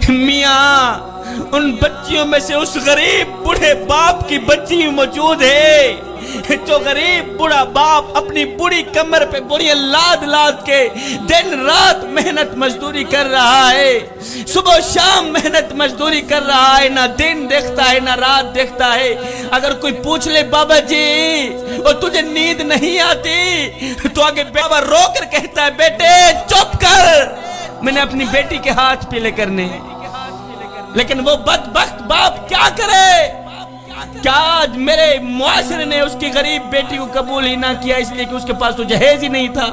میاں ان بچیوں میں سے اس غریب بوڑھے باپ کی بچی موجود ہے جو غریب بوڑھا باپ اپنی بوڑھی کمر پہ بوریاں لاد لاد کے دن رات محنت مزدوری کر رہا ہے، صبح و شام محنت مزدوری کر رہا ہے، نہ دن دیکھتا ہے نہ رات دیکھتا ہے۔ اگر کوئی پوچھ لے بابا جی اور تجھے نیند نہیں آتی تو آگے بابا رو کر کہتا ہے بیٹے چپ کر، میں نے اپنی بیٹی کے ہاتھ پیلے کرنے۔ لیکن وہ بدبخت باپ کیا کرے؟ کیا آج میرے معاشرے نے اس کی غریب بیٹی کو قبول ہی نہ کیا اس لیے کہ اس کے پاس تو جہیز ہی نہیں تھا۔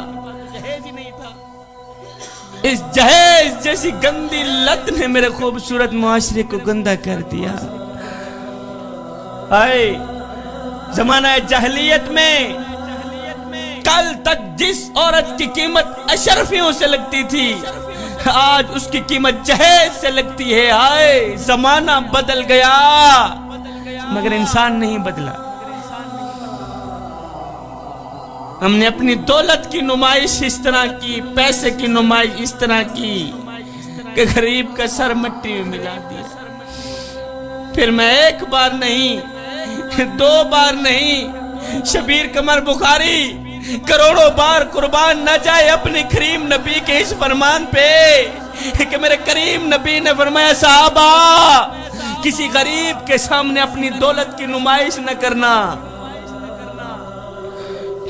اس جہیز جیسی گندی لت نے میرے خوبصورت معاشرے کو گندہ کر دیا۔ آئے زمانہ جاہلیت میں کل تک جس عورت کی قیمت اشرفیوں سے لگتی تھی آج اس کی قیمت جہیز سے لگتی ہے۔ آئے زمانہ بدل گیا مگر انسان نہیں بدلا۔ ہم نے اپنی دولت کی نمائش اس طرح کی، پیسے کی نمائش اس طرح کی کہ غریب کا سر مٹی میں ملا دیا۔ پھر میں ایک بار نہیں، دو بار نہیں، شبیر قمر بخاری کروڑوں بار قربان نہ جائے اپنے کریم نبی کے اس فرمان پہ کہ میرے کریم نبی نے فرمایا صحابہ کسی غریب کے سامنے اپنی دولت کی نمائش نہ کرنا،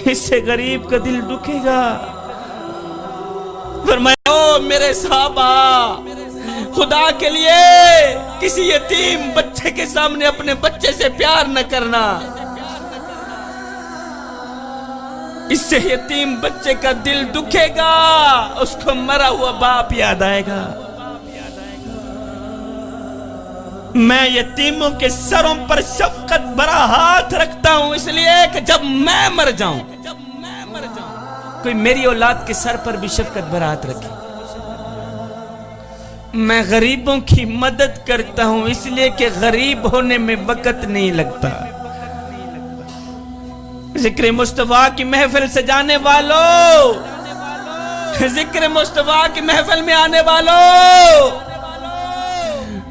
اس سے غریب کا دل دکھے گا۔ فرمایا او میرے صحابہ خدا کے لیے کسی یتیم بچے کے سامنے اپنے بچے سے پیار نہ کرنا، اس سے یتیم بچے کا دل دکھے گا، اس کو مرا ہوا باپ یاد آئے گا۔ میں یتیموں کے سروں پر شفقت بھرا ہاتھ رکھتا ہوں اس لیے کہ جب میں مر جاؤں کوئی میری اولاد کے سر پر بھی شفقت بھرا ہاتھ رکھے۔ میں غریبوں کی مدد کرتا ہوں اس لیے کہ غریب ہونے میں وقت نہیں لگتا۔ ذکر مصطفیٰ کی محفل سجانے والوں، ذکر مصطفیٰ کی محفل میں آنے والوں،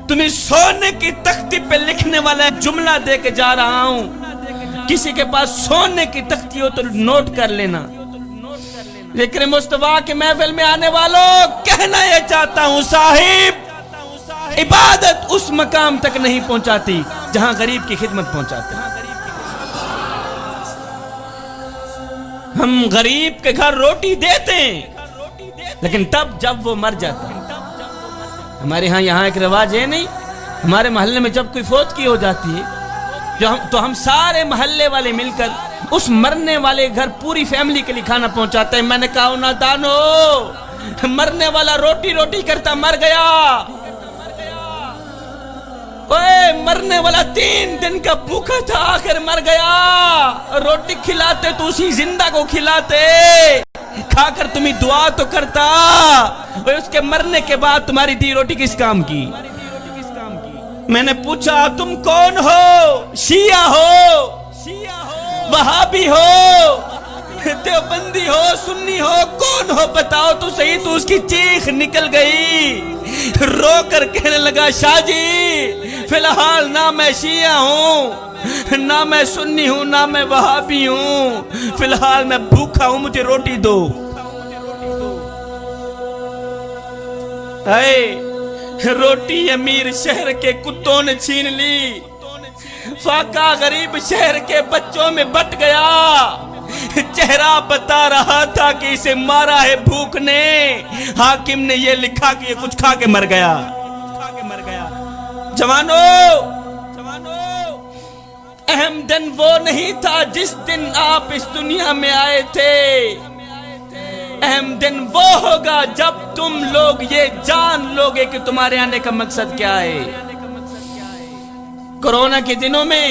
تمہیں سونے کی تختی پہ لکھنے والا جملہ دے کے جا رہا ہوں، کسی کے پاس سونے کی تختی ہو تو نوٹ کر لینا۔ ذکر مصطفیٰ کی محفل میں آنے والوں کہنا یہ چاہتا ہوں صاحب عبادت اس مقام تک نہیں پہنچاتی جہاں غریب کی خدمت پہنچاتے ہیں۔ ہم غریب کے گھر روٹی دیتے ہیں لیکن تب جب وہ مر جاتا ہے۔ ہمارے ہاں یہاں ایک رواج ہے نہیں، ہمارے محلے میں جب کوئی فوت کی ہو جاتی ہے تو ہم سارے محلے والے مل کر اس مرنے والے گھر پوری فیملی کے لیے کھانا پہنچاتے ہیں۔ میں نے کہا نہ دانو مرنے والا روٹی روٹی کرتا مر گیا، اوے مرنے والا 3 دن کا بھوکا تھا آخر مر گیا، روٹی کھلاتے تو اسی زندہ کو کھلاتے، کھا کر تمہیں دعا تو کرتا، اس کے مرنے کے بعد تمہاری دی روٹی کس کام کی؟ میں نے پوچھا تم کون ہو؟ شیعہ ہو، وہابی ہو، دیوبندی ہو، سنی ہو، کون ہو بتاؤ تو صحیح۔ تو اس کی چیخ نکل گئی، رو کر کہنے لگا شاہ جی فی الحال نہ میں شیعہ ہوں نہ میں سنی ہوں نہ میں وہابی ہوں، فی الحال میں بھوکا ہوں، مجھے روٹی دو۔ روٹی امیر شہر کے کتوں نے چھین لی، فاقہ غریب شہر کے بچوں میں بٹ گیا، چہرہ بتا رہا تھا کہ اسے مارا ہے بھوک نے، حاکم نے یہ لکھا کہ یہ کچھ کھا کے مر گیا۔ جوانو اہم دن وہ نہیں تھا جس دن آپ اس دنیا میں آئے تھے، اہم دن وہ ہوگا جب تم لوگ یہ جان لوگے کہ تمہارے آنے کا مقصد کیا ہے۔ کورونا کے دنوں میں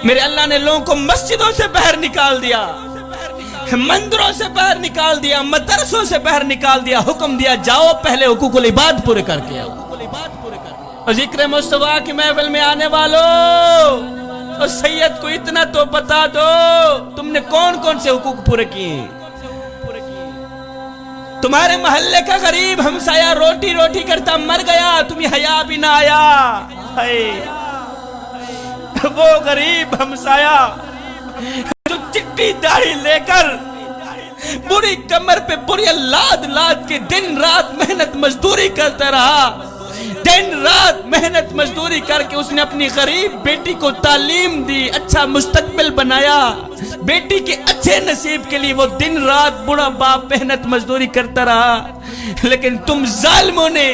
میرے اللہ نے لوگوں کو مسجدوں سے باہر نکال دیا، مندروں سے باہر نکال دیا، مدرسوں سے باہر نکال دیا، حکم دیا جاؤ پہلے حقوق العباد پورے کر کے آؤ۔ اور ذکر مصطفیٰ کی محفل میں آنے والوں اور سید کو اتنا تو بتا دو تم نے کون کون سے حقوق پورے کیے ہیں۔ تمہارے محلے کا غریب ہمسایہ روٹی روٹی کرتا مر گیا، تمہیں حیا بھی نہ آیا۔ وہ غریب ہمسایہ جو چٹی داڑھی لے کر بری کمر پہ بری لاد لاد کے دن رات محنت مزدوری کرتا رہا، دن رات محنت مزدوری کر کے اس نے اپنی غریب بیٹی کو تعلیم دی، اچھا مستقبل بنایا، بیٹی کے اچھے نصیب کے لیے وہ دن رات بڑا باپ محنت مزدوری کرتا رہا، لیکن تم ظالموں نے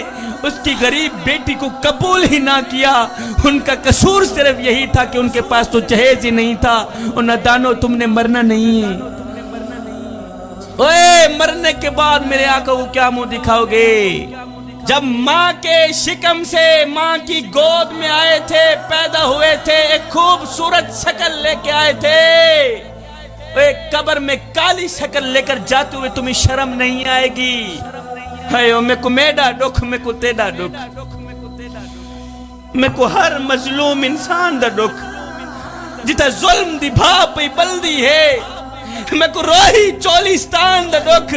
اس کی غریب بیٹی کو قبول ہی نہ کیا۔ ان کا قصور صرف یہی تھا کہ ان کے پاس تو جہیز ہی نہیں تھا۔ اور نادانو، تم نے مرنا نہیں ہے۔ اوے، مرنے کے بعد میرے آقا کو کیا منہ دکھاؤ گے؟ جب ماں کے شکم سے ماں کی گود میں آئے تھے، پیدا ہوئے تھے، ایک خوبصورت شکل لے کے آئے تھے، ایک قبر میں کالی شکل لے کر جاتے ہوئے تمہیں شرم نہیں آئے گی؟ میں کو میڈا دکھ، میں کو تیڈا دکھ، میں کو ہر مظلوم انسان دا دکھ، جتا ظلم دی بھاپ بلدی ہے، میں کو روحی چولستان دا دکھ،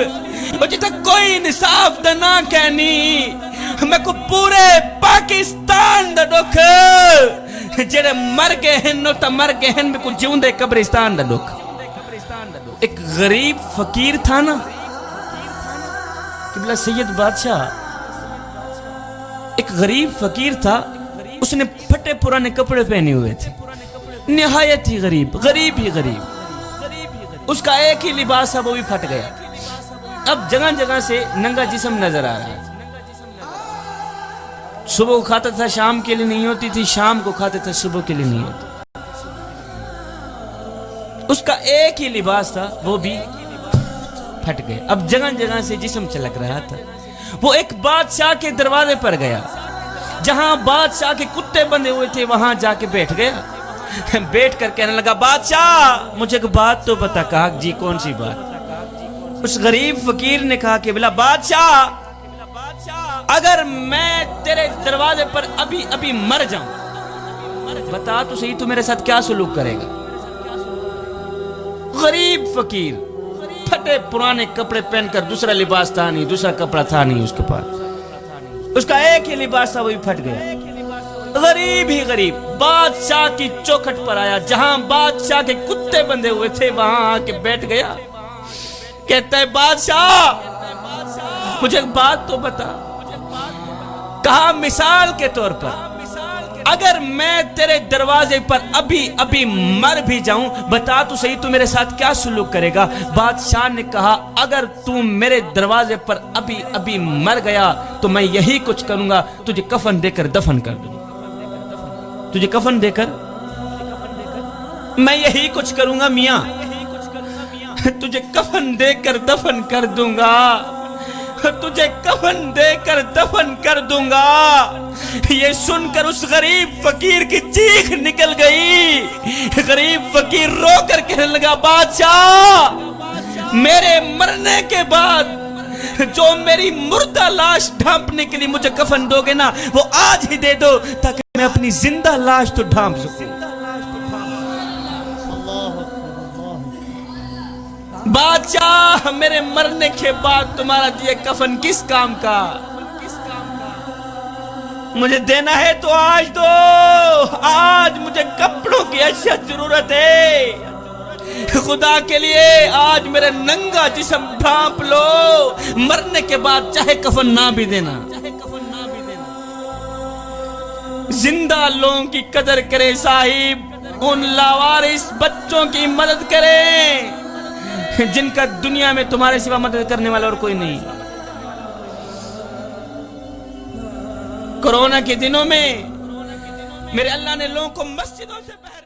اور جتا کوئی انصاف دا نہ کہنی، میں کو پورے پاکستان دا دکھ، جڑے مر گئے ہیں نو تا مر گئے ہیں، میں کو جیون دے قبرستان دا دکھ۔ ایک غریب فقیر تھا نا قبلہ سید بادشاہ، ایک غریب فقیر تھا، اس نے پھٹے پرانے کپڑے پہنے ہوئے تھے، نہایت ہی غریب، غریب ہی غریب، اس کا ایک ہی لباس ہے وہ بھی پھٹ گیا۔ اب جگہ جگہ سے ننگا جسم نظر آ رہا ہے، صبح کو کھاتا تھا شام کے لیے نہیں ہوتی تھی، شام کو کھاتا تھا صبح کے لیے نہیں ہوتی، اس کا ایک ہی لباس تھا وہ بھی پھٹ گئے۔ اب جگہ جگہ سے جسم چلک رہا تھا، وہ ایک بادشاہ کے دروازے پر گیا، جہاں بادشاہ کے کتے بندے ہوئے تھے وہاں جا کے بیٹھ گیا، بیٹھ کر کہنے لگا، بادشاہ مجھے ایک بات تو بتا۔ کہا جی کون سی بات؟ اس غریب فقیر نے کہا کہ بلا بادشاہ، اگر میں تیرے دروازے پر ابھی ابھی مر جاؤں، بتا تو صحیح تو میرے ساتھ کیا سلوک کرے گا؟ غریب فقیر پھٹے پرانے کپڑے پہن کر، دوسرا لباس تھا نہیں، دوسرا کپڑا تھا نہیں اس کے پاس، اس کا ایک ہی لباس تھا وہ بھی پھٹ گیا۔ غریب ہی غریب بادشاہ کی چوکھٹ پر آیا، جہاں بادشاہ کے کتے بندے ہوئے تھے وہاں آ کے بیٹھ گیا، کہتا ہے بادشاہ مجھے ایک بات تو بتا۔ کہا مثال کے طور پر اگر میں تیرے دروازے پر ابھی ابھی مر بھی جاؤں، بتا تو صحیح تو میرے ساتھ کیا سلوک کرے گا؟ بادشاہ نے کہا اگر تو میرے دروازے پر ابھی ابھی مر گیا تو میں یہی کچھ کروں گا، تجھے کفن دے کر دفن کر دوں، تجھے کفن دے کر میں یہی کچھ کروں گا میاں، تجھے کفن دے کر دفن کر دوں گا، تجھے کفن دے کر دفن کر دوں گا۔ یہ سن کر اس غریب فقیر کی چیخ نکل گئی، غریب فقیر رو کر کہنے لگا، بادشاہ میرے مرنے کے بعد جو میری مردہ لاش ڈھانپنے کے لیے مجھے کفن دو گے نا، وہ آج ہی دے دو تاکہ میں اپنی زندہ لاش تو ڈھانپ سکوں۔ بادشاہ میرے مرنے کے بعد تمہارا یہ کفن کس کام کا؟ مجھے دینا ہے تو آج دو، آج مجھے کپڑوں کی اشد ضرورت ہے، خدا کے لیے آج میرے ننگا جسم ڈھانپ لو، مرنے کے بعد چاہے کفن نہ بھی دینا۔ زندہ لوگوں کی قدر کرے صاحب، ان لاوارث بچوں کی مدد کرے جن کا دنیا میں تمہارے سوا مدد کرنے والا اور کوئی نہیں۔ کرونا کے دنوں میں میرے اللہ نے لوگوں کو مسجدوں سے باہر